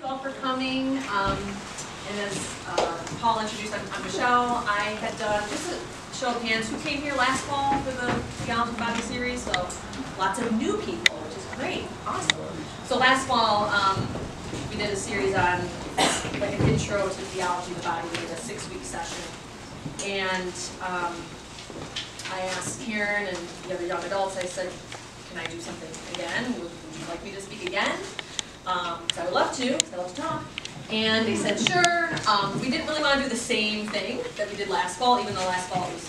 you all for coming. And as Paul introduced, I'm Michelle. I had done, just a show of hands, who came here last fall for the Theology Body series? So lots of new people, which is great, awesome. So last fall, we did a series on like an intro to Theology of the Body. We did a 6-week session. And I asked Karen and the other young adults, I said, can I do something again? Would you like me to speak again? Because I would love to, because I love to talk. And they said, sure. We didn't really want to do the same thing that we did last fall, even though last fall it was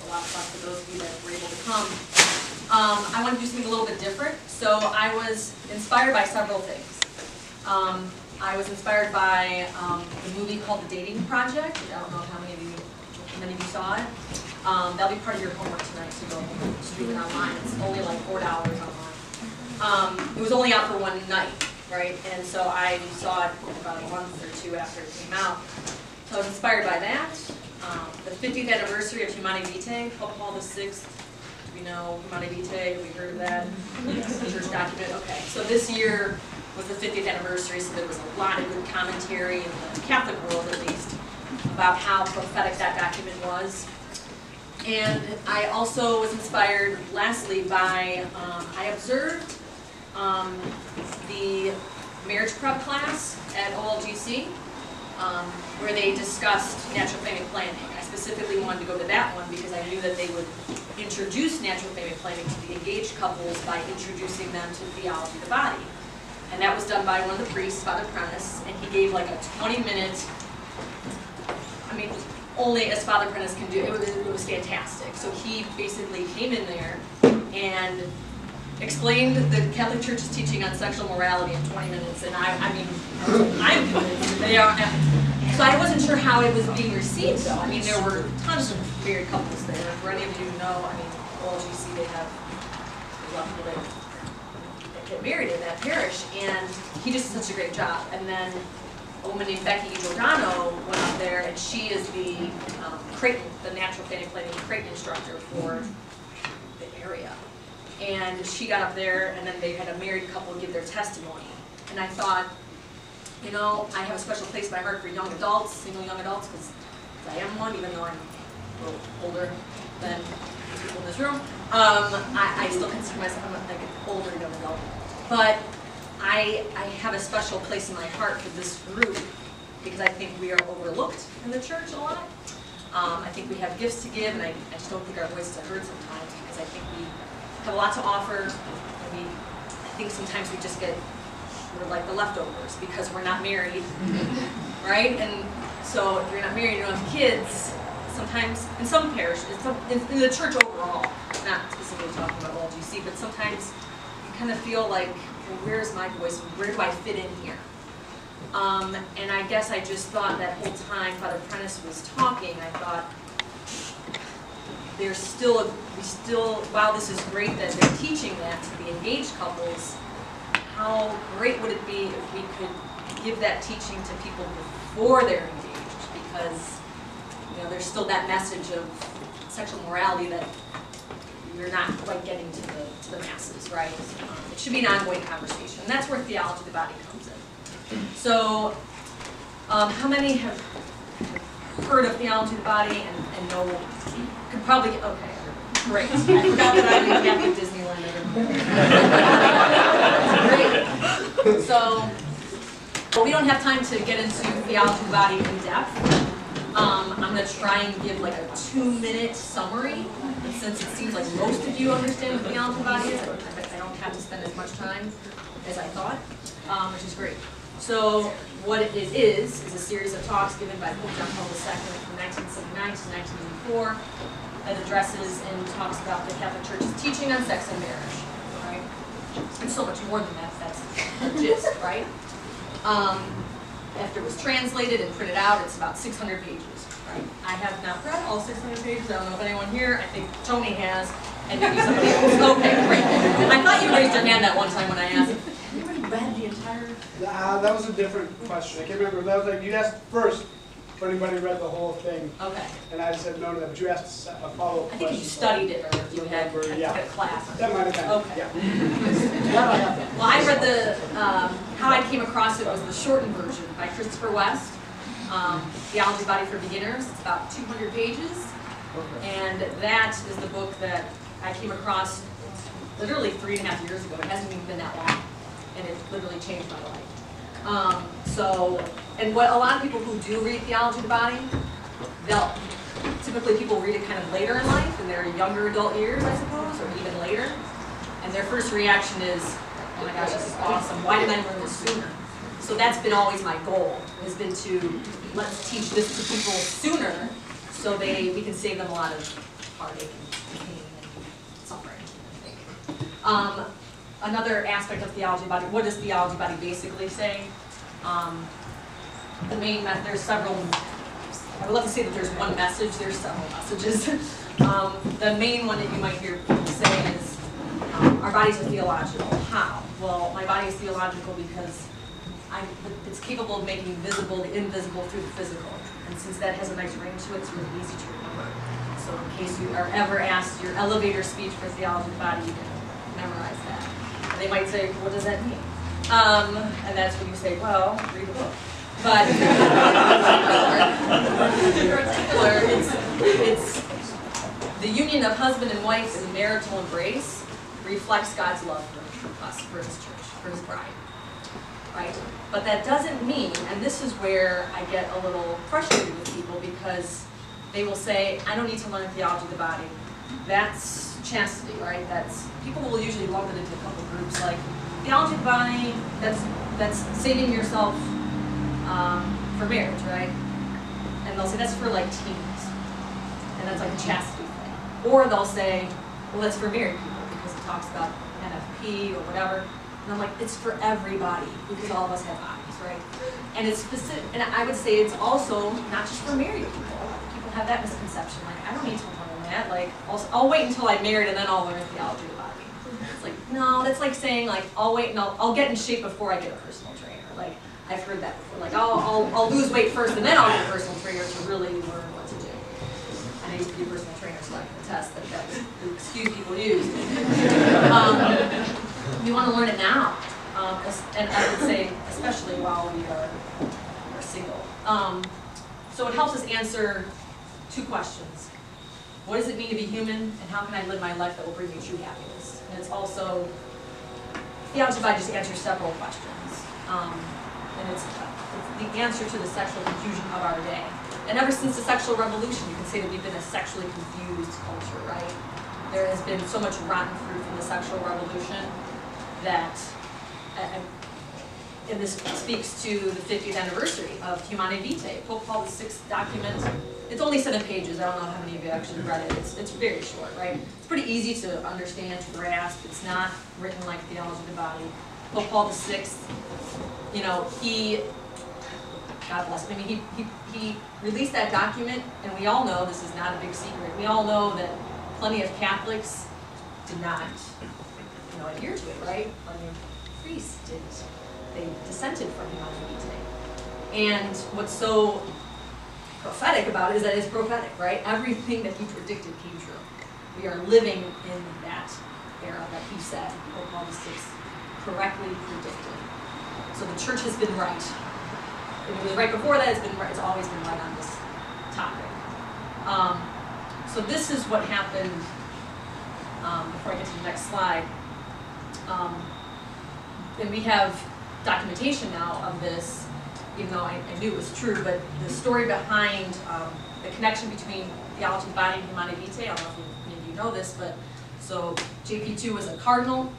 a lot of fun for those of you that were able to come. I wanted to do something a little bit different. So I was inspired by several things. I was inspired by the movie called The Dating Project, which I don't know how many of you saw it. That'll be part of your homework tonight to go stream it online. It's only like $4 online. It was only out for one night, right? And so I saw it about a month or two after it came out. So I was inspired by that. The 50th anniversary of Humanae Vitae, Pope Paul VI. Do we know Humanae Vitae? Have we heard of that? Yes, the church document. Okay, so this year was the 50th anniversary, so there was a lot of good commentary in the Catholic world, at least, about how prophetic that document was. And I also was inspired, lastly, by, I observed the marriage prep class at OLGC, where they discussed natural family planning. I specifically wanted to go to that one because I knew that they would introduce natural family planning to the engaged couples by introducing them to theology of the body. And that was done by one of the priests, Father Prentice, and he gave like a 20-minute, I mean, only as Father Prentice can do. It was fantastic. So he basically came in there and explained the Catholic Church's teaching on sexual morality in 20 minutes, and I'm convinced they are. So I wasn't sure how it was being received, though. I mean, there were tons of married couples there. For any of you who know, I mean, OLGC, they have a lot of people that get married in that parish, and he just did such a great job. And then a woman named Becky Giordano went up there, and she is the Creighton, the natural family planning Creighton instructor for the area. And she got up there, and then they had a married couple give their testimony. And I thought, you know, I have a special place in my heart for young adults, single young adults, because I am one, even though I'm a little older than people in this room. I still consider myself like an older young adult. But I have a special place in my heart for this group because I think we are overlooked in the church a lot. I think we have gifts to give, and I just don't think our voices are heard sometimes because I think we have a lot to offer. I think sometimes we just get, we're like the leftovers because we're not married, right? And so if you're not married, you don't have kids, sometimes, in some parishes, in the church overall, not specifically talking about OLGC, but sometimes you kind of feel like, well, where's my voice? Where do I fit in here? And I guess I just thought that whole time Father Prentice was talking, I thought, there's still, while this is great that they're teaching that to the engaged couples, how great would it be if we could give that teaching to people before they're engaged? Because, you know, there's still that message of sexual morality that you're not quite getting to the masses, right? It should be an ongoing conversation. And that's where theology of the body comes in. So, how many have heard of theology of the body and know? Could probably, okay, great. I forgot that I'm in Catholic Disneyland. Great. So, well, we don't have time to get into theology of the body in depth. I'm going to try and give like a 2-minute summary. And since it seems like most of you understand what theology of the body is, I don't have to spend as much time as I thought, which is great. So what it is a series of talks given by Pope John Paul II from 1979 to 1984 that addresses and talks about the Catholic Church's teaching on sex and marriage, right? And so much more than that, that's the gist, right? After it was translated and printed out, it's about 600 pages, right? I have not read all 600 pages. I don't know if anyone here, I think Tony has, and maybe somebody else. Okay, great. I thought you raised your hand that one time when I asked. Have you already read the entire? That was a different question. I can't remember. That was like, you asked first if anybody read the whole thing. Okay. And I said no to that, but you asked a follow-up question. I think you studied it, or if you had a class. That might have been. Okay. Yeah. Well, I read the how I came across it was the shortened version by Christopher West, Theology Body for Beginners. It's about 200 pages, and that is the book that I came across literally 3.5 years ago. It hasn't even been that long, and it literally changed my life. And what a lot of people who do read Theology of the Body, typically people read it kind of later in life, in their younger adult years, I suppose, or even later. And their first reaction is, oh my gosh, this is awesome. Why didn't I learn this sooner? So that's been always my goal, has been to let's teach this to people sooner so we can save them a lot of heartache and pain and suffering, I think. Another aspect of Theology Body, what does Theology Body basically say? There's several, I would love to say that there's one message, there's several messages. The main one that you might hear people say is, our bodies are theological. How? Well, my body is theological because it's capable of making visible the invisible through the physical. And since that has a nice ring to it, it's really easy to remember. So in case you are ever asked your elevator speech for Theology of the Body, you can memorize that. And they might say, what does that mean? And that's when you say, well, read the book. But in particular, it's the union of husband and wife in marital embrace reflects God's love for us, for His church, for His bride, right? But that doesn't mean, and this is where I get a little frustrated with people, because they will say, I don't need to learn theology of the body. That's chastity, right? People will usually lump it into a couple groups, like theology of the body, that's saving yourself for marriage, right? And they'll say that's for like teens, and that's like a chastity thing. Or they'll say, well, that's for married people because it talks about NFP or whatever. And I'm like, it's for everybody because all of us have bodies, right? And it's specific, and I would say it's also not just for married people. People have that misconception, like I don't need to learn that. Like I'll wait until I'm married and then I'll learn theology of the body. It's like, no, that's like saying like I'll wait and I'll get in shape before I get a personal trainer. Like I've heard that before. Like I'll lose weight first and then I'll get a personal trainer to really learn what to do. And I used to be a personal trainer, so I can attest that that was the excuse people use. You want to learn it now, and I would say especially while we are single. So it helps us answer two questions. What does it mean to be human, and how can I live my life that will bring me true happiness? And it's also, Theology of the Body just answers several questions. And it's the answer to the sexual confusion of our day. And ever since the sexual revolution, you can say that we've been a sexually confused culture, right? There has been so much rotten fruit from the sexual revolution that, and this speaks to the 50th anniversary of Humanae Vitae, Pope Paul VI's document. It's only 7 pages. I don't know how many of you actually read it. It's very short, right? It's pretty easy to understand, to grasp. It's not written like Theology of the Body. Pope Paul VI, you know, God bless him. I mean, he released that document, and we all know this is not a big secret. We all know that plenty of Catholics did not, adhere to it, right? Plenty of priests didn't. They dissented from Humanae Vitae. And what's so prophetic about it is that it's prophetic, right? Everything that he predicted came true. We are living in that era that he said, Pope Paul VI correctly predicted. So the church has been right. If it was right before that, it's always been right on this topic. So this is what happened, before I get to the next slide. And we have documentation now of this, even though I knew it was true, but the story behind the connection between Theology of the Body and Humanae Vitae, I don't know if any of you know this, but so JP2 was a cardinal,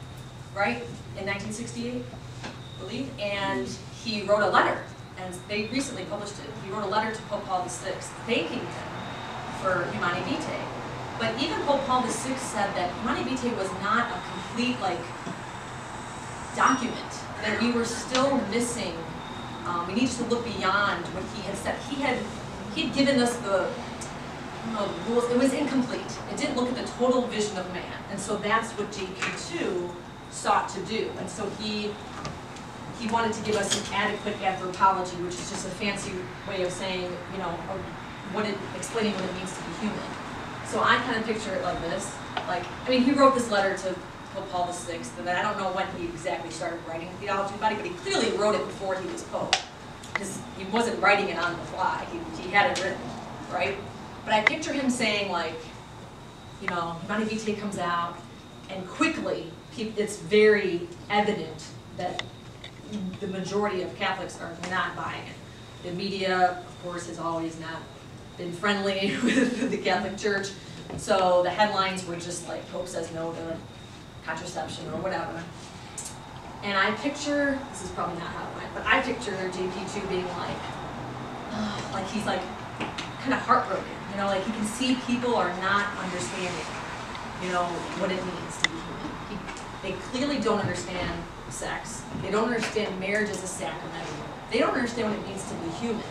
right, in 1968, I believe, and he wrote a letter, and they recently published it. He wrote a letter to Pope Paul VI thanking him for Humanae Vitae. But even Pope Paul VI said that Humanae Vitae was not a complete, document, that we were still missing. We needed to look beyond what he had said. He had given us the rules. It was incomplete. It didn't look at the total vision of man. And so that's what JP2 sought to do. And so he wanted to give us an adequate anthropology, which is just a fancy way of saying, explaining what it means to be human. So I kind of picture it like this. He wrote this letter to Pope Paul VI, and I don't know when he exactly started writing the Theology Body, but he clearly wrote it before he was Pope. Because he wasn't writing it on the fly, he had it written, right? But I picture him saying, like, you know, Humanae Vitae comes out, and quickly, it's very evident that the majority of Catholics are not buying it. The media, of course, has always not been friendly with the Catholic Church, so the headlines were just like, Pope says no to contraception or whatever. And I picture, this is probably not how it went, but I picture JP2 being like he's like kind of heartbroken, you know, like he can see people are not understanding, you know, what it means to be human. They clearly don't understand sex. They don't understand marriage as a sacrament. They don't understand what it means to be human.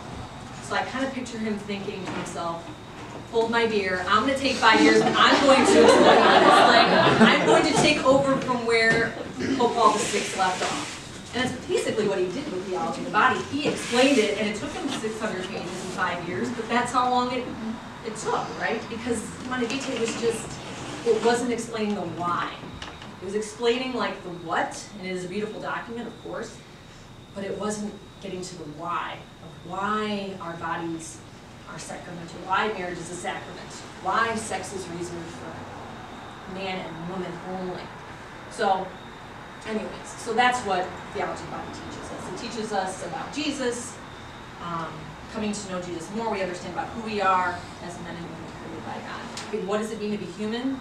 So I kind of picture him thinking to himself, hold my beer, I'm going to take 5 years, and I'm going to explain this. Like, I'm going to take over from where Pope Paul VI left off. And that's basically what he did with Theology of the Body. He explained it, and it took him 600 pages in 5 years, but that's how long it took, right? Because Humanae Vitae was just, it wasn't explaining the why. It was explaining like the what, and it is a beautiful document, of course, but it wasn't getting to the why, of why our bodies are sacramental, why marriage is a sacrament, why sex is reserved for man and woman only. So, anyways, so that's what Theology of the Body teaches us. It teaches us about Jesus, coming to know Jesus more. We understand about who we are as men and women created by God. What does it mean to be human?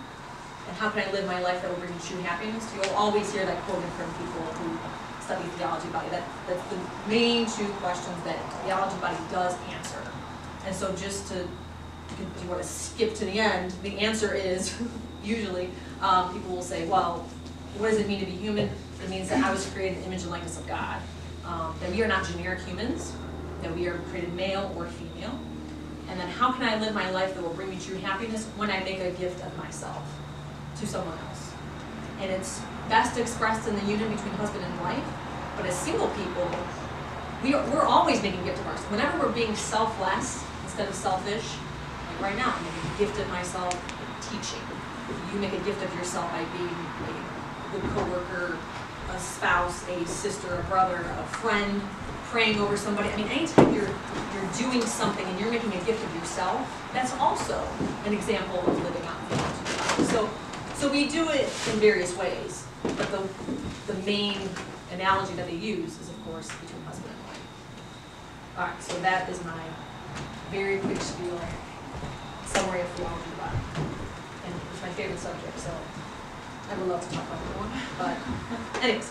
And how can I live my life that will bring true happiness? You'll always hear that quoted from people who study Theology of the Body. That's the main two questions that Theology of the Body does answer. And so just to, if you want to skip to the end, the answer is, usually, people will say, well, what does it mean to be human? It means that I was created in the image and likeness of God. That we are not generic humans, that we are created male or female. And then how can I live my life that will bring me true happiness? When I make a gift of myself to someone else. And it's best expressed in the union between husband and wife, but as single people, we're always making a gift of ourselves. Whenever we're being selfless instead of selfish, like right now, I'm making a gift of myself teaching. You make a gift of yourself by being a good coworker, a spouse, a sister, a brother, a friend, praying over somebody. I mean, anytime you're doing something and you're making a gift of yourself, that's also an example of living out theology. So we do it in various ways, but the main analogy that they use is, of course, between husband and wife. All right, so that is my very quick spiel, summary of Theology of the Body. And it's my favorite subject, so I would love to talk about it more. But anyways,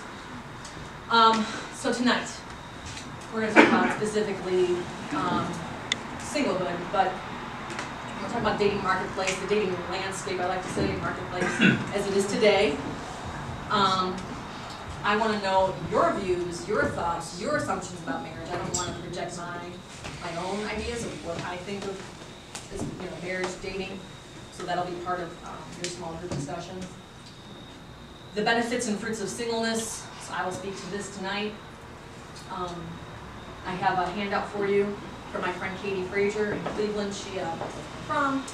so tonight, we're going to talk about specifically singlehood, but we're talking about dating marketplace, the dating landscape, I like to say, marketplace, as it is today. I want to know your views, your thoughts, your assumptions about marriage. I don't want to project my own ideas of what I think of as, marriage, dating. So that'll be part of your small group discussion. The benefits and fruits of singleness. So I will speak to this tonight. I have a handout for you from my friend Katie Frazier in Cleveland. She from.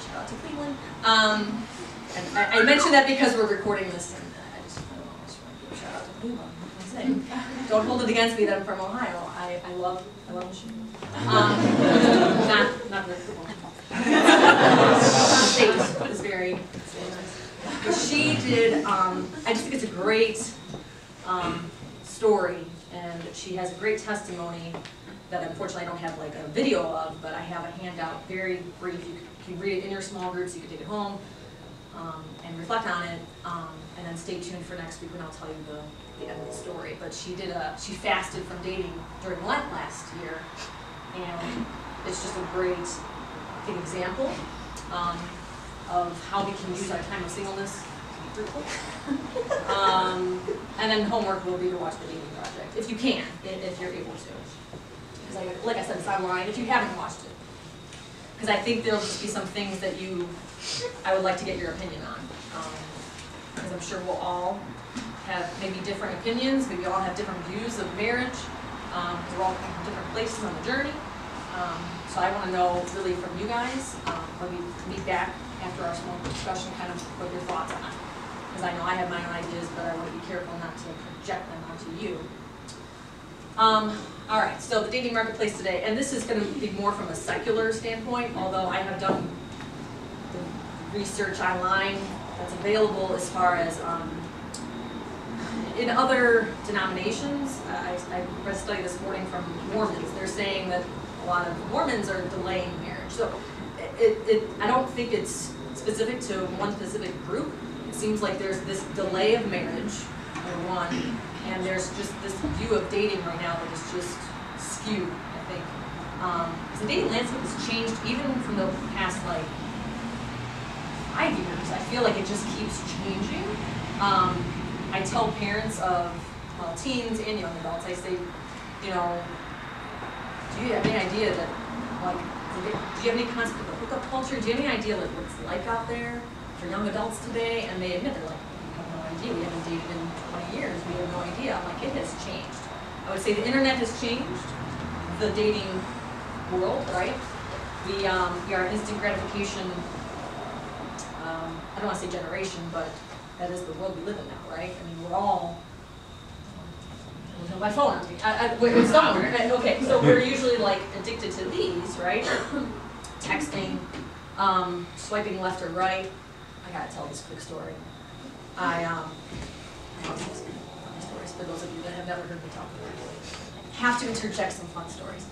Shout out to Cleveland. And I mentioned that because we're recording this, and I just want to give a shout out to Cleveland. Don't hold it against me that I'm from Ohio. I love Michigan. Not the football. State is very nice. But she did. I just think it's a great story, and she has a great testimony that unfortunately I don't have like a video of, but I have a handout, very brief. You can read it in your small groups. You can take it home and reflect on it, and then stay tuned for next week when I'll tell you the end of the story. But she fasted from dating during Lent last year, and it's just a great example of how we can use our time of singleness to be fruitful. And then homework will be to watch the Dating Project, if you can, if you're able to. Because like I said, it's online if you haven't watched it. Because I think there'll just be some things that I would like to get your opinion on. Because I'm sure we'll all have maybe different opinions, maybe all have different views of marriage. We're all in different places on the journey. So I want to know really from you guys, when we meet back after our small group discussion, kind of what your thoughts on it. because I know I have my own ideas, but I want to be careful not to project them onto you. All right, so the dating marketplace today, and this is going to be more from a secular standpoint, although I have done the research online that's available as far as in other denominations. I read a study this morning from Mormons. They're saying that a lot of Mormons are delaying marriage. So I don't think it's specific to one specific group. It seems like there's this delay of marriage, number one, and there's just this view of dating right now that is just skewed, I think. The dating landscape has changed even from the past, like, 5 years. I feel like it just keeps changing. I tell parents of, well, teens and young adults, I say, you know, do you have any idea that, like, do you have any concept of the hookup culture? Do you have any idea, like, what it's like out there for young adults today? And they admit, they're like, we have no idea. We haven't dated in 20 years. We have no idea. I'm like, it has changed. I would say the internet has changed the dating world, right? We are instant gratification, I don't want to say generation, but that is the world we live in now, right? I mean, we're all, I don't have my phone on me, it's somewhere. Okay, so we're usually like addicted to these, right? Texting, swiping left or right. I gotta tell this quick story. I tell some funny stories for those of you that have never heard me talk about it. Have to interject some fun stories.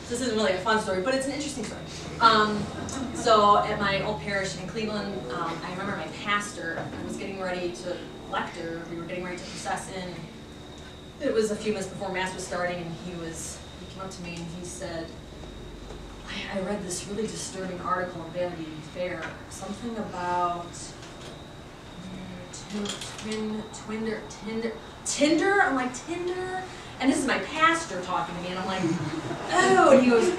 This isn't really a fun story, but it's an interesting story. So at my old parish in Cleveland, I remember my pastor was getting ready to lecture. We were getting ready to process in. It was a few minutes before Mass was starting, and he came up to me and he said, I read this really disturbing article in Vanity Fair, something about Tinder? I'm like, Tinder? And this is my pastor talking to me, and I'm like, oh, and he goes,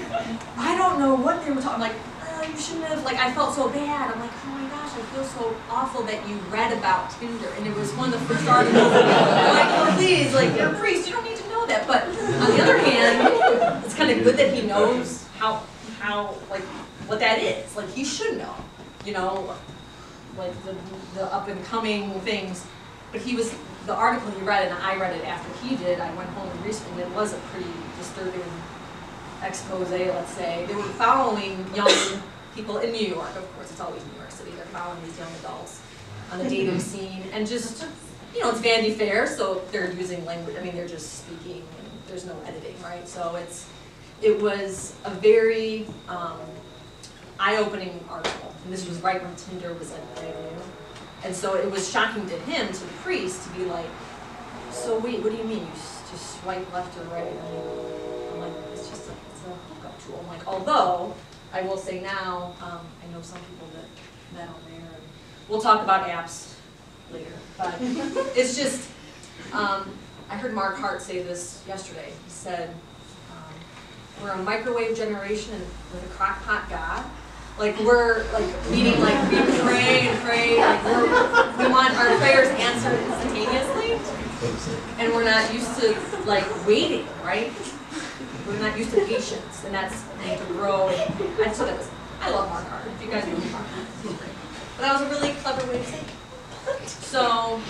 I don't know what they were talking, I'm like, oh, you shouldn't have, like, I felt so bad. I'm like, oh my gosh, I feel so awful that you read about Tinder, and it was one of the first articles. I'm like, oh, please, like, you're a priest, you don't need to know that. But on the other hand, it's kind of good that he knows how, like, what that is. Like, he should know, you know, like, the up-and-coming things. But the article he read, and I read it after he did, I went home and researched, and it was a pretty disturbing expose, let's say. They were following young people in New York, of course, it's always New York City, they're following these young adults on the dating scene, and just, you know, it's Vanity Fair, so they're using language, I mean, they're just speaking, and there's no editing, right? So it was a very eye-opening article, and this was right when Tinder was like brand new. And so it was shocking to him, to the priest, to be like, so wait, what do you mean? You just swipe left or right? I'm like, it's just it's a hookup tool. I'm like, although, I will say now, I know some people that met on there, and we'll talk about apps later. But it's just, I heard Mark Hart say this yesterday. He said, we're a microwave generation with a crock-pot God. Like, we're like meaning, like, we pray and pray, like we want our prayers answered instantaneously, and we're not used to like waiting, right? We're not used to patience, and that's need to grow. And so I love Mark Hart. If you guys know Mark Hart, he's great. But that was a really clever way to say it. So,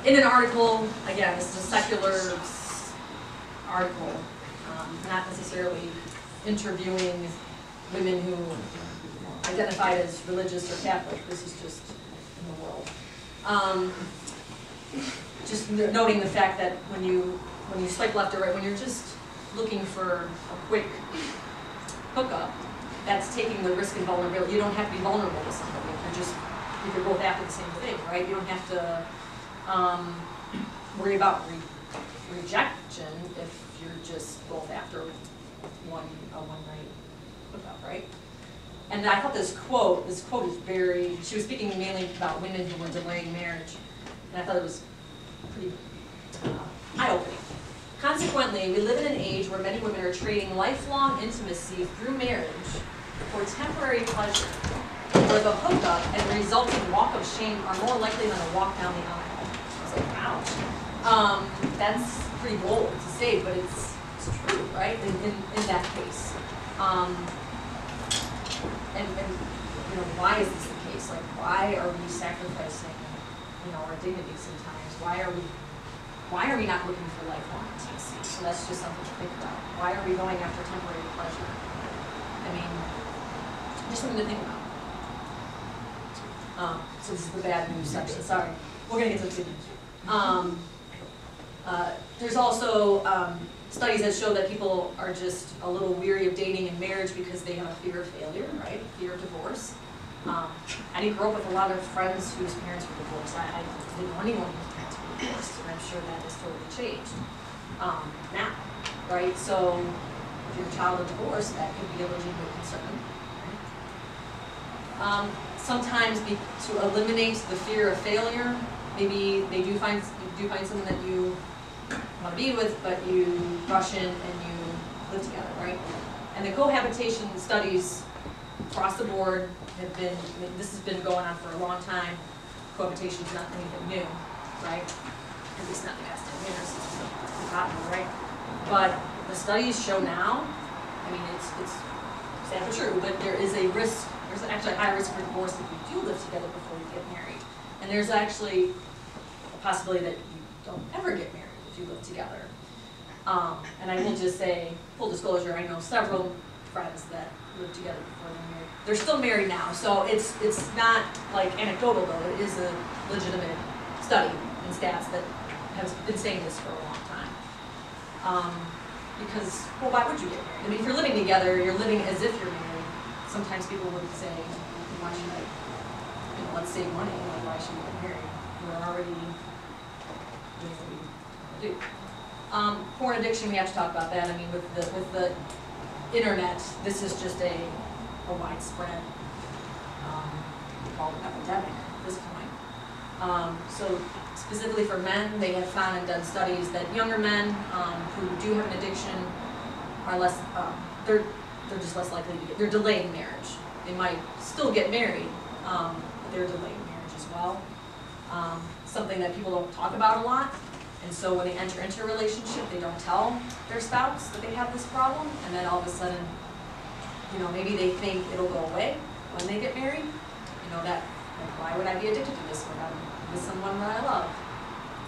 in an article, again, this is a secular article, not necessarily interviewing women who identified as religious or Catholic. This is just in the world. Just noting the fact that when you swipe left or right, when you're just looking for a quick hookup, that's taking the risk and vulnerability. You don't have to be vulnerable to somebody. If you're both after the same thing, right? You don't have to worry about rejection if you're just both after a one-night hookup, right? And I thought this quote is very, she was speaking mainly about women who were delaying marriage, and I thought it was pretty eye-opening. Consequently, we live in an age where many women are trading lifelong intimacy through marriage for temporary pleasure, where the hookup and the resulting walk of shame are more likely than a walk down the aisle. I was like, ouch. That's pretty bold to say, but it's true, right? In that case. And you know, why is this the case? Like, why are we sacrificing you know, our dignity sometimes. Why are we not looking for lifelong intimacy? So that's just something to think about. Why are we going after temporary pleasure? I mean, just something to think about. So this is the bad news section, sorry. We're gonna get to the good news. There's also studies that show that people are just a little weary of dating and marriage because they have a fear of failure, right? Fear of divorce. I didn't grow up with a lot of friends whose parents were divorced. I didn't know anyone whose parents were divorced, and I'm sure that has totally changed now, right? So if you're a child of divorce, that could be a legitimate concern. Right? Sometimes to eliminate the fear of failure, maybe you do find someone that you want to be with, but you rush in and you live together, right? And the cohabitation studies across the board have been, this has been going on for a long time. Cohabitation is not anything new, right? At least not in the past 10 years, it's popular, right? But the studies show now, I mean, it's sad but true, but there is a risk, there's actually a high risk for divorce if you do live together before you get married. And there's actually a possibility that you don't ever get married if you live together. And I will just say, full disclosure, I know several friends that lived together before they're married. They're still married now, so it's not like anecdotal though. It is a legitimate study and stats that has been saying this for a long time. Because, well, why would you get married? I mean, if you're living together, you're living as if you're married. Sometimes people would say, why should I, you know, let's save money, like, why should we get married? We're already doing what we do. Porn addiction, we have to talk about that. I mean, with the internet, this is just a widespread, called epidemic at this point. So specifically for men, they have found and done studies that younger men who do have an addiction are less, they're just less likely to they're delaying marriage. They might still get married, but they're delaying marriage as well. Something that people don't talk about a lot. And so when they enter into a relationship, they don't tell their spouse that they have this problem, and then all of a sudden, you know, maybe they think it'll go away when they get married. You know, that, like, why would I be addicted to this when I'm with someone that I love?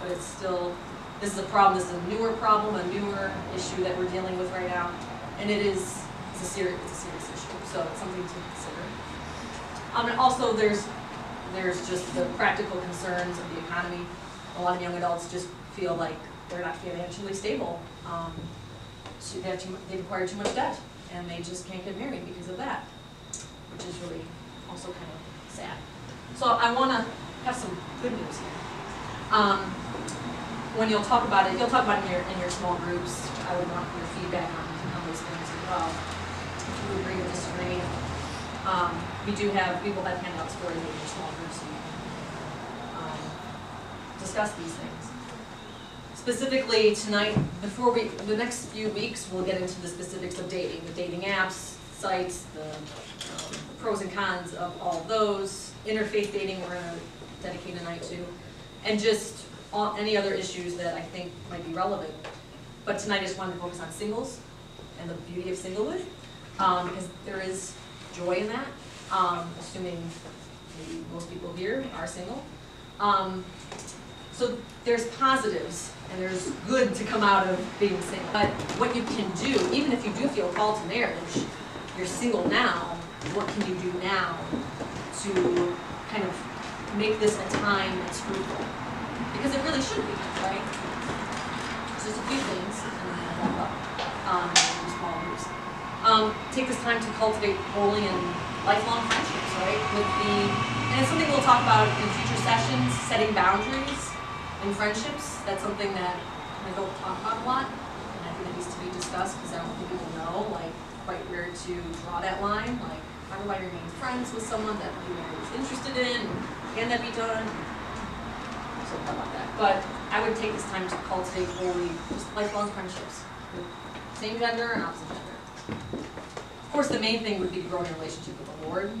But it's still, this is a problem, this is a newer problem, a newer issue that we're dealing with right now. And it's a serious issue, so it's something to consider. And also there's just the practical concerns of the economy. A lot of young adults just feel like they're not financially stable. So they acquire too much debt, and they just can't get married because of that, which is really also kind of sad. So I want to have some good news here. When you'll talk about it, you'll talk about it in your small groups. I would want your feedback on those things as well. If you agree or disagree. We will have handouts for you in your small groups so you can discuss these things. Specifically tonight, the next few weeks, we'll get into the specifics of dating, the dating apps, sites, the pros and cons of all of those. Interfaith dating, we're going to dedicate a night to, and just any other issues that I think might be relevant. But tonight I just wanted to focus on singles and the beauty of singlehood, because there is joy in that, assuming maybe most people here are single. So there's positives and there's good to come out of being single. But what you can do, even if you do feel called to marriage, you're single now, what can you do now to kind of make this a time that's fruitful? Because it really should be, right? Just a few things, and then I'll wrap up in small groups. Take this time to cultivate holy and lifelong friendships, right? And it's something we'll talk about in future sessions, setting boundaries in friendships. That's something that I don't talk about a lot, and I think it needs to be discussed because I don't think people know, like, quite where to draw that line. Like, how do I remain friends with someone that you are interested in? Can that be done? So about that. But I would take this time to cultivate holy, just lifelong friendships with same gender and opposite gender. Of course, the main thing would be to grow your relationship with the Lord.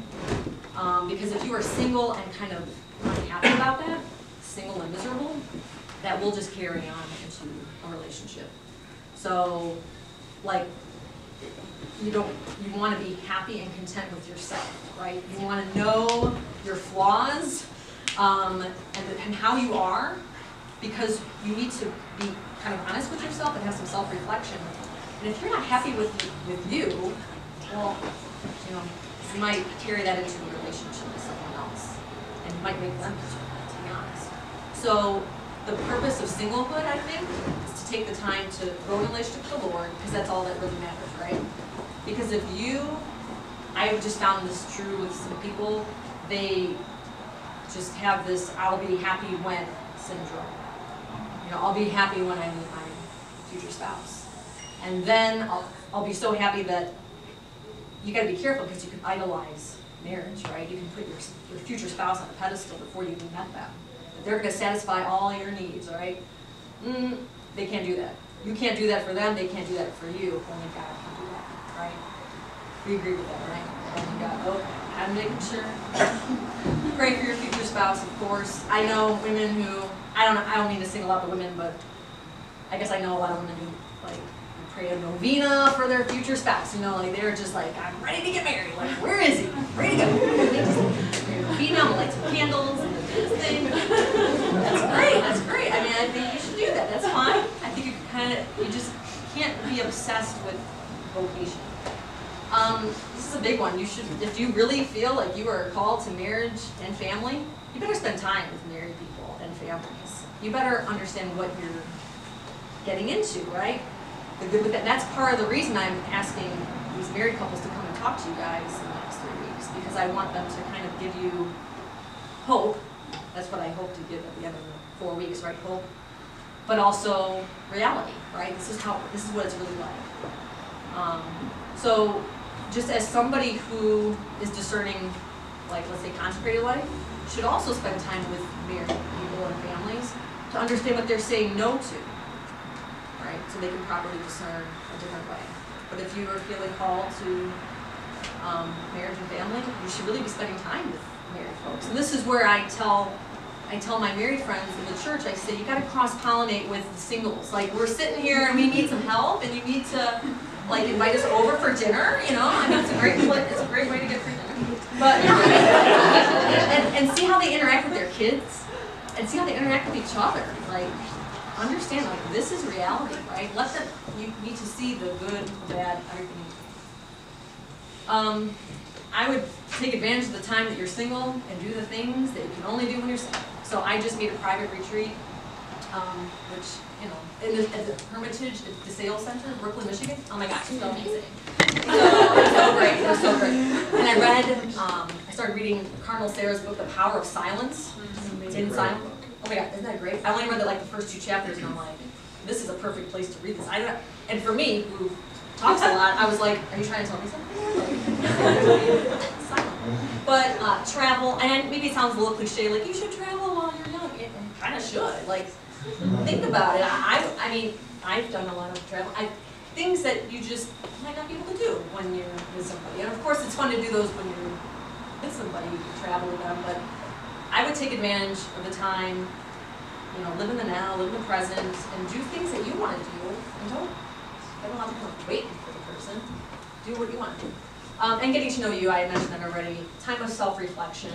Because if you are single and kind of unhappy about that, single and miserable, that will just carry on into a relationship. So, like, you want to be happy and content with yourself, right? You want to know your flaws, and how you are, because you need to be kind of honest with yourself and have some self-reflection. And if you're not happy with you, well, you know, you might carry that into a relationship with someone else, and you might make them miserable, to be honest. So the purpose of singlehood, I think, is to take the time to grow in relationship with the Lord, because that's all that really matters, right? Because if you, I have just found this true with some people, they just have this "I'll be happy when" syndrome. You know, I'll be happy when I meet my future spouse, and then I'll be so happy that. You got to be careful, because you can idolize marriage, right? You can put your future spouse on a pedestal before you even met them. They're going to satisfy all your needs, all right? They can't do that. You can't do that for them. They can't do that for you. Only God can do that, right? We agree with that, right? Only God. Okay, I'm making sure. Pray for your future spouse, of course. I know women who, I don't mean to single out the women, but I guess I know a lot of women who, like, pray a novena for their future spouse. You know, like they're just like, I'm ready to get married. Like, where is he? Ready to go. Pray a novena, I'm gonna light some candles and do this thing. That's great. That's great. I mean, I think you should do that. That's fine. I think you just can't be obsessed with vocation. This is a big one. You should, if you really feel like you are called to marriage and family, you better spend time with married people and families. You better understand what you're getting into, right? The good with that. That's part of the reason I'm asking these married couples to come and talk to you guys in the next 3 weeks, because I want them to kind of give you hope. That's what I hope to give at the end of the 4 weeks, right? Hope, but also reality, right? This is what it's really like. So, just as somebody who is discerning, like let's say consecrated life, should also spend time with married people and families to understand what they're saying no to. Right? So they can properly discern a different way. But if you are feeling called to marriage and family, you should really be spending time with married folks. And this is where I tell my married friends in the church, I say, you got to cross-pollinate with the singles. Like, we're sitting here and we need some help, and you need to, like, invite us over for dinner, you know? I mean, it's a great way to get free dinner. But, and see how they interact with their kids, and see how they interact with each other. Like, understand, like, this is reality, right? You need to see the good, the bad, everything. I would take advantage of the time that you're single and do the things that you can only do when you're single. So I just made a private retreat, which, you know, at the Hermitage at the DeSales Center, Brooklyn, Michigan. Oh my gosh, it's so amazing. So great, it was so great. And I started reading Cardinal Sarah's book, The Power of Silence. In silence. Oh my God, isn't that great? I only read like the first 2 chapters, and I'm like, this is a perfect place to read this. And for me, who talks a lot, I was like, are you trying to tell me something? But travel, and maybe it sounds a little cliche, like you should travel while you're young. It kind of should. Like, think about it. I mean, I've done a lot of travel. Things that you just might not be able to do when you're with somebody. And of course, it's fun to do those when you're with somebody, you can travel with them, but I would take advantage of the time, you know, live in the now, live in the present, and do things that you want to do, and don't have to come waiting for the person. Do what you want to do. And getting to know you, I mentioned that already. Time of self-reflection.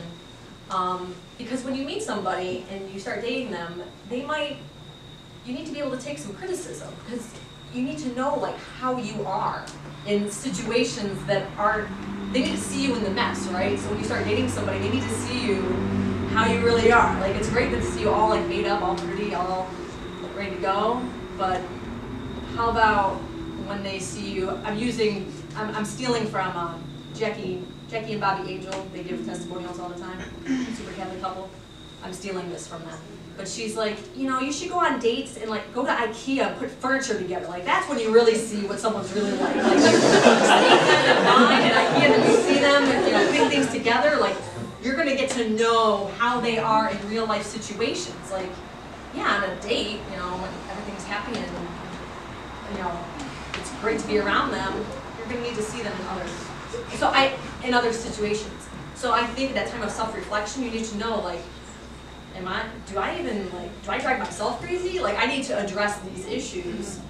Because when you meet somebody and you start dating them, you need to be able to take some criticism, because you need to know, like, how you are in situations that they need to see you in the mess, right? So when you start dating somebody, they need to see you how you really are. Like, it's great to see you all like made up, all pretty, all ready to go, but how about when they see you, I'm stealing from Jackie and Bobby Angel. They give testimonials all the time, super Catholic couple. I'm stealing this from them. But she's like, you know, you should go on dates and like go to IKEA and put furniture together. Like, that's when you really see what someone's really like. Like, you see them in line at IKEA and you see them and, you know, putting things together. Like, you're going to get to know how they are in real life situations. Like, yeah, on a date, you know, when everything's happy and, you know, it's great to be around them, you're going to need to see them in other situations. So I think that time of self-reflection, you need to know, like, do I drive myself crazy? Like, I need to address these issues,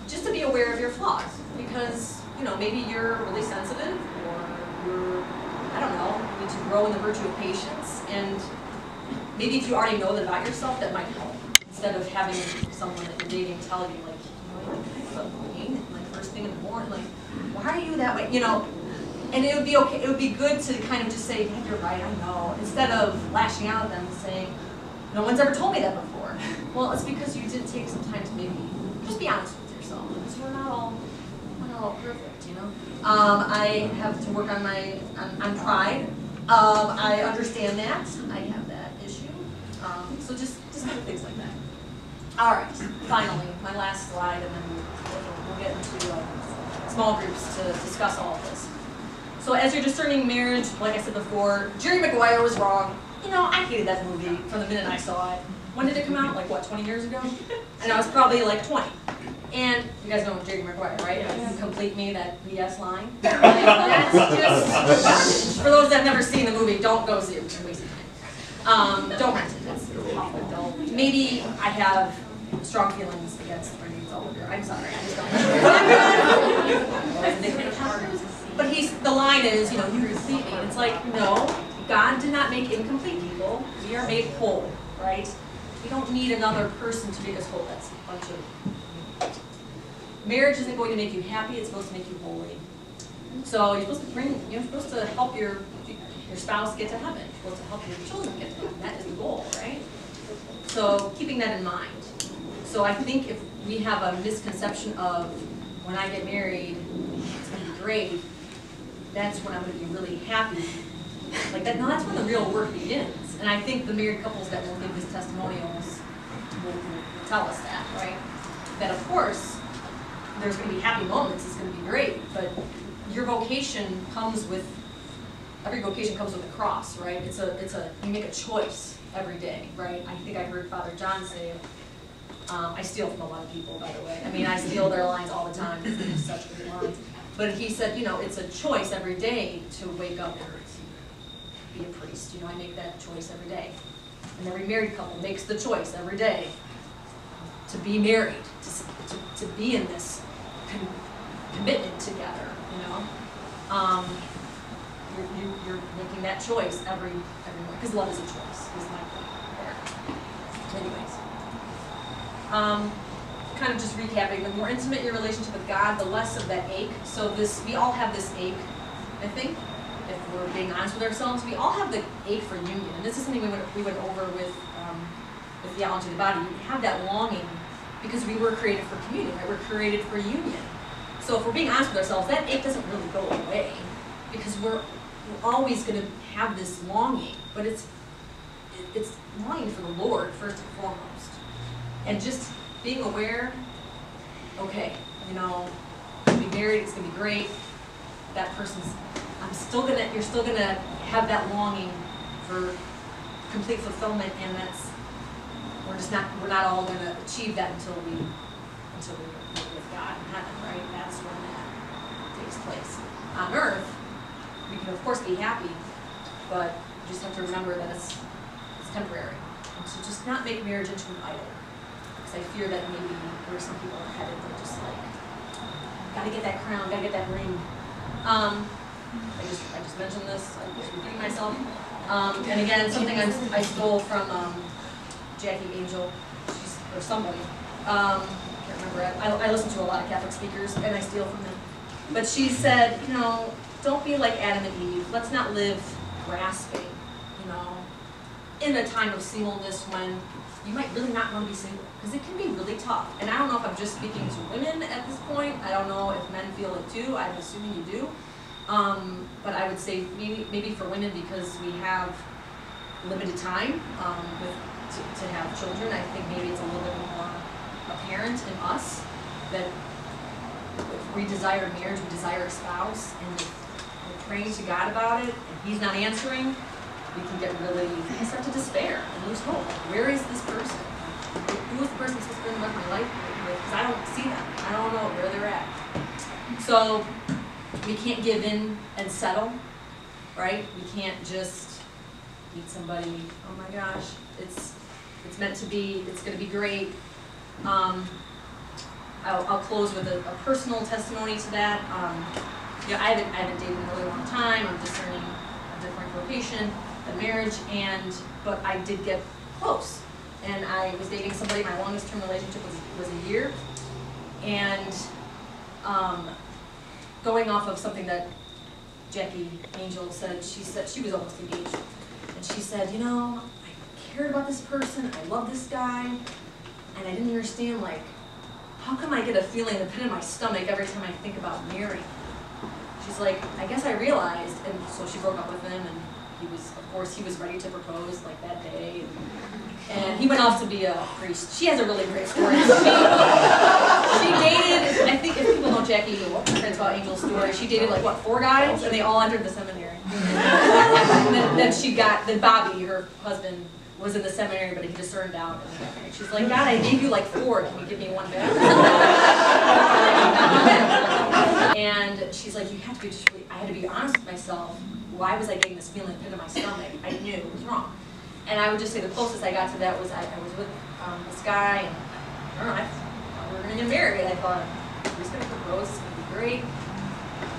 just to be aware of your flaws, because, you know, maybe you're really sensitive, or you're I don't know, you need to grow in the virtue of patience, and maybe if you already know that about yourself, that might help. Instead of having someone that you're dating tell you, like, you know, I feel pain like first thing in the morning, like, why are you that way? You know, and it would be okay. It would be good to kind of just say, hey, you're right, I know, instead of lashing out at them and saying, no one's ever told me that before. Well, it's because you did take some time to maybe just be honest with yourself, because we're not all perfect, you know. I have to work on my on pride. I understand that. I have that issue. So just kind of things like that. All right. Finally, my last slide, and then we'll get into small groups to discuss all of this. So as you're discerning marriage, like I said before, Jerry Maguire was wrong. You know, I hated that movie from the minute I saw it. When did it come out? Like, what, 20 years ago? And I was probably like 20. And you guys know Jerry Maguire, right? Yes. You complete me, that BS line. Like, that's just garbage. For those that have never seen the movie, don't go see it. It's a waste of time. Don't rent it. It's awful. Maybe I have strong feelings against Renee Zellweger. I'm sorry. I just don't. But the line is, you know, you complete me. And it's like, no, God did not make incomplete people. We are made whole, right? We don't need another person to make us whole. That's a bunch of... Marriage isn't going to make you happy. It's supposed to make you holy. So you're supposed to help your spouse get to heaven. You're supposed to help your children get to heaven. That is the goal, right? So keeping that in mind. So I think if we have a misconception of when I get married, it's going to be great, that's when I'm going to be really happy. Like that, no, that's when the real work begins. And I think the married couples that will give these testimonials will tell us that, right? That of course, there's going to be happy moments, it's going to be great, but your vocation comes with, every vocation comes with a cross, right? You make a choice every day, right? I think I heard Father John say, I steal from a lot of people, by the way. I mean, I steal their lines all the time, because they're such good lines. But he said, you know, it's a choice every day to wake up and be a priest. You know, I make that choice every day. And every married couple makes the choice every day to be married, to be in this commitment together, you know. You're making that choice every morning, because love is a choice, is my point there. Anyways. Kind of just recapping, the more intimate your relationship with God, the less of that ache. So we all have this ache, I think, if we're being honest with ourselves. We all have the ache for union, and this is something we went over with Theology of the Body. We have that longing because we were created for communion, right? We're created for union. So if we're being honest with ourselves, that ache doesn't really go away because we're always going to have this longing, but it's longing for the Lord first and foremost, and just being aware. Okay, you know, we'll be married. It's going to be great. That person's. You're still gonna have that longing for complete fulfillment, and we're not all gonna achieve that until we're with God in heaven, right? That's when that takes place. On earth, we can of course be happy, but you just have to remember that it's temporary. And so just not make marriage into an idol, because I fear that maybe where some people are headed, they're just like, gotta get that crown, gotta get that ring. I just mentioned this, I'm just repeating myself. And again, something I stole from Jackie Angel, or somebody. I can't remember. I listen to a lot of Catholic speakers, and I steal from them. But she said, you know, don't be like Adam and Eve. Let's not live grasping, you know, in a time of singleness when you might really not want to be single, because it can be really tough. And I don't know if I'm just speaking to women at this point. I don't know if men feel it too. I'm assuming you do. But I would say maybe for women, because we have limited time to have children, I think maybe it's a little bit more apparent in us that if we desire marriage, we desire a spouse, and if we're praying to God about it, and He's not answering, we can start to despair and lose hope. Where is this person? Who is the person supposed to spend my life with? Because I don't see them. I don't know where they're at. So we can't give in and settle, right? We can't just meet somebody, oh my gosh, it's meant to be, it's going to be great. I'll close with a personal testimony to that. You know, I haven't dated in a really long time. I'm discerning different vocation than marriage, but I did get close. And I was dating somebody, my longest term relationship was a year. And going off of something that Jackie Angel said she was almost engaged. And she said, you know, I cared about this person, I love this guy, and I didn't understand, like, how come I get a feeling, a pit in my stomach every time I think about marrying? She's like, I guess I realized, and so she broke up with him, and he was, of course, he was ready to propose, like, that day. And he went off to be a priest. She has a really great story. She dated, I think if people know Jackie, friends about Angel's story, she dated like, what, 4 guys? And they all entered the seminary. And then Bobby, her husband, was in the seminary, but he discerned out. And she's like, God, I gave you like 4. Can you give me 1 back? And she's like, you have to be just really, I had to be honest with myself. Why was I getting this feeling in my stomach? I knew it was wrong. And I would just say the closest I got to that was I was with this guy, and I don't know, I thought we were going to get married. I thought, he's going to propose, it's going to be great.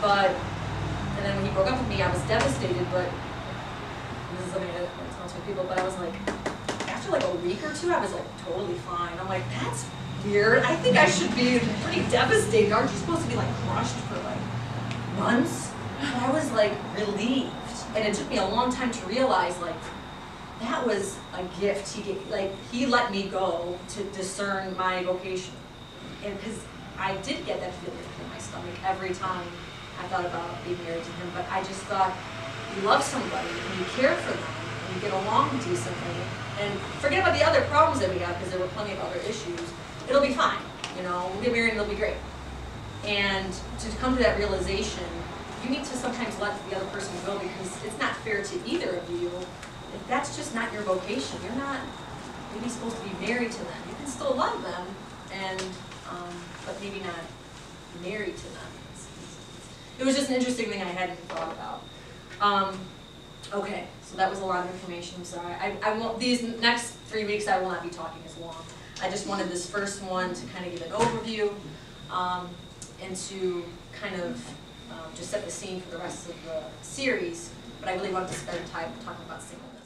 And then when he broke up with me, I was devastated, but this is something that I tell to people, but I was like, after like a week or 2, I was like totally fine. I'm like, that's weird. I think I should be pretty devastated. Aren't you supposed to be like crushed for like months? But I was like relieved. And it took me a long time to realize, like, that was a gift he gave. Like, he let me go to discern my vocation. And because I did get that feeling in my stomach every time I thought about being married to him, but I just thought, you love somebody and you care for them and you get along decently, and forget about the other problems that we got, because there were plenty of other issues. It'll be fine, you know, we'll get married and it'll be great. And to come to that realization, you need to sometimes let the other person go, because it's not fair to either of you. If that's just not your vocation, you're not maybe supposed to be married to them. You can still love them, and but maybe not married to them. It was just an interesting thing I hadn't thought about. Okay, so that was a lot of information. I'm sorry. I won't. These next 3 weeks I will not be talking as long. I just wanted this first one to kind of give an overview, and to kind of just set the scene for the rest of the series. But I really wanted to spend time talking about singleness.